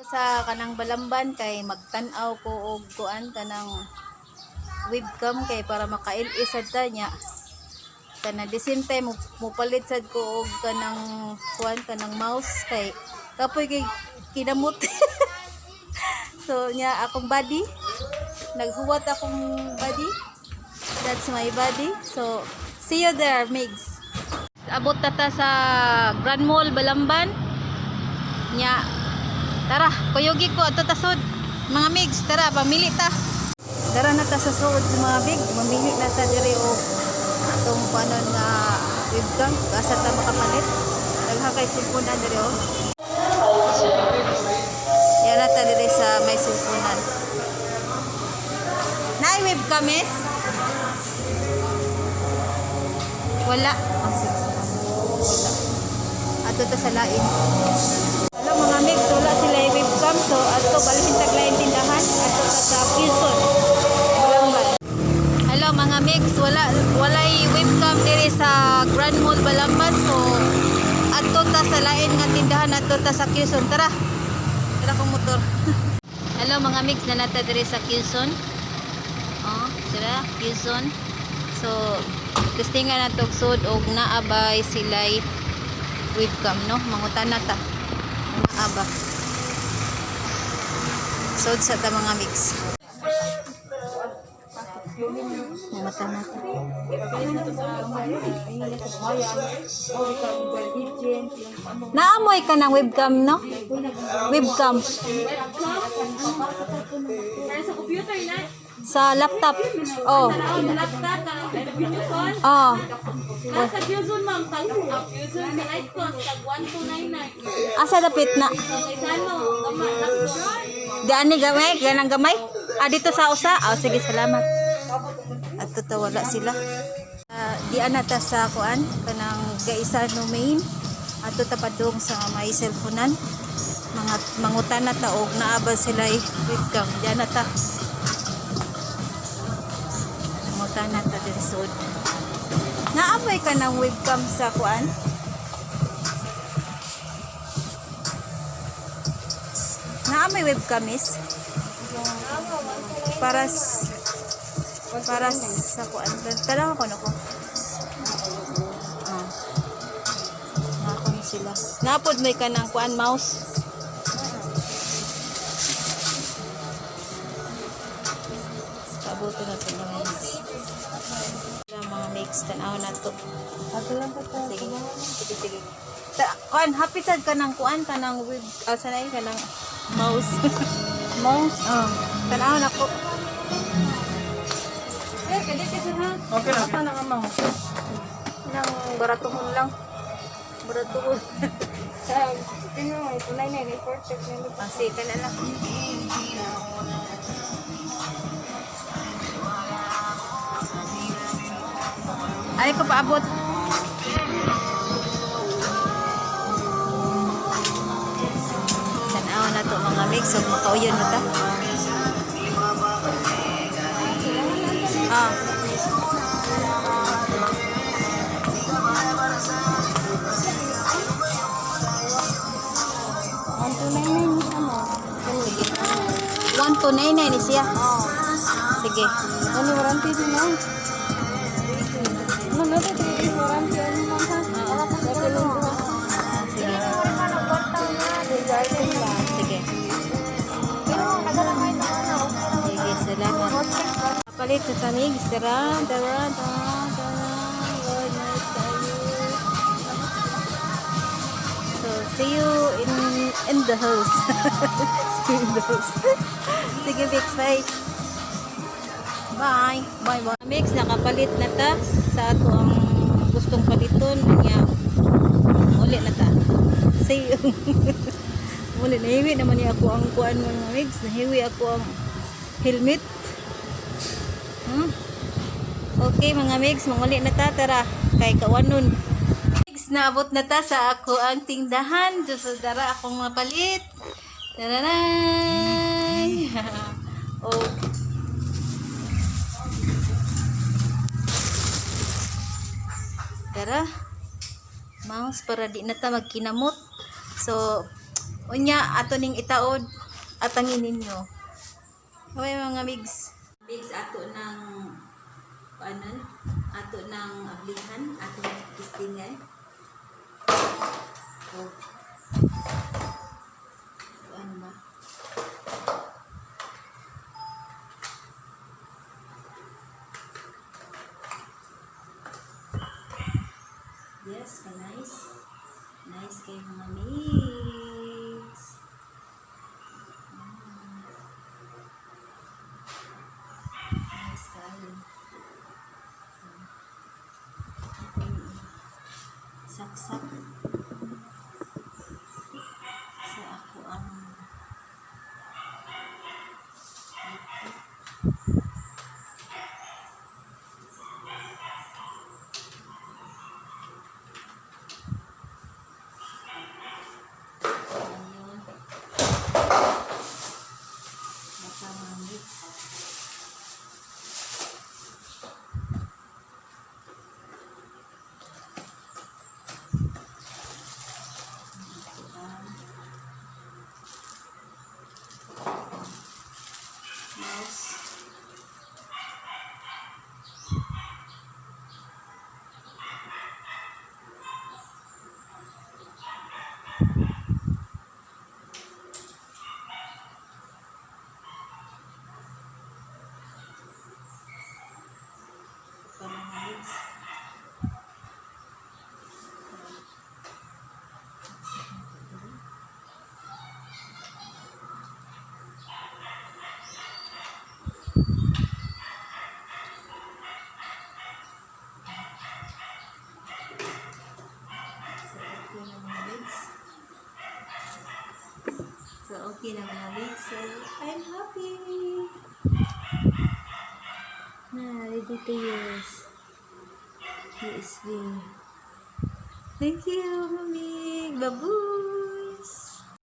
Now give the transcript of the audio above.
Sa kanang balamban kay magtan-aw ko og kuan kanang webcam kay para makailisad ta nya. Kana the same time mupalit sad ko og kanang kuan kanang mouse kay kapoy kay kinamot. So nya akong body naghuwat akong body. That's my body. So see you there, Migs. Abot ta sa Grand Mall Balamban. Nya tara, kuyogi ko ato tasod. Mga Migs, tara pamili ta. Dara na ta sa suod mga Big, mamili na ta diri og atong panon nga webcam asa ta makapalit. Dagha kay sulpunan diri oh. Yan na ta diri sa may sulpunan. Naay webcam is? Wala. Wala. Ato ta sa lain. Hello mga Migs, wala sila webcam so ato balhin taglain tindahan ato ta sa Quezon. Hello mga Migs, walay webcam diri sa Grand Mall Balamban so ato ta sa lain nga tindahan ato ta sa Quezon. Tara kong motor. Hello mga Migs, nanata diri sa Quezon. Oh, sira Quezon. So gustingan nato sud og naabay silay webcam no, mangutana ta. Naaba. Sud sa ta mga Migs. Mata na ta. Naamoy ka ng webcam no? Webcam. Sa laptop. Oh. Oh. Nasa Quezon ma'am, Quezon sa Lightcon, tag 1299. Asa dapit na? Kaysano, gamay, Lightcon. Di ani gamay, ganang gamay. Dito sa usa. Oh, sige, salamat. At wala sila. Di anata sa kuan kanang gaisa no main. Ato tapadong sa may cellphonean. Mga mangutan na ta og naabal sila webcam. Di anata. Mangutan na ta diri sud. Naabay ka ng webcam sa kuan? Naamay webcam is? Para sa kuan. Tala ko ko. Nako ni sila. Napod may ka ng kuan mouse. Kabuto na ito naman. Mga mix tanaw na to. Sige. Kuan happy sad ka ng kuan ka ng web sanay ka ng mouse. Mouse. Tanaw na ko. Okay lang. Apa na ka mouse? Nang baratuhon lang. Baratuhon. Tingnan mo, tunay na i-protect na ito. Sige ka na lang. Ay ko paabot. Tanaw na to mga mix. So makauyon mo ta. Sige. 1299 ni siya. Sige. Ano warranty din na? Ano na ito? Warranty ano mo ha? Sige. Sige, salamat. Palit sa tanig. Dara. So, see you in the house. See you in the house. Sige, Big Face. Bye. Bye. Mix, nakapalit na ta sa ato ang gustong paliton. Kanya, uli na ta. See you. Uli, nahiwi naman niya ako ang kuan mga mix. Nahiwi ako ang helmet. Okay mga mix, manguli na ta. Tara, kay kawanon. Mix, naabot na ta sa ako ang tindahan. So, dara akong mapalit. Tararay! Oh. Tara. Mouse para di na ta magkinamot. So, Unya, ato ning itaod at angin ninyo. Okay mga migs. Migs, ato ng ano, ato ng ablihan, ato ng kistingan. Oh. Ano ba? Yes, nice. Nice kayo mga migs. Nice kayo. Saksak. Sa ako ang ayun. Baka mamix. Mouse. Panamis. So, okay na mga legs. So, I'm happy. Na, ready to use. USB. Thank you, Mami. Babu.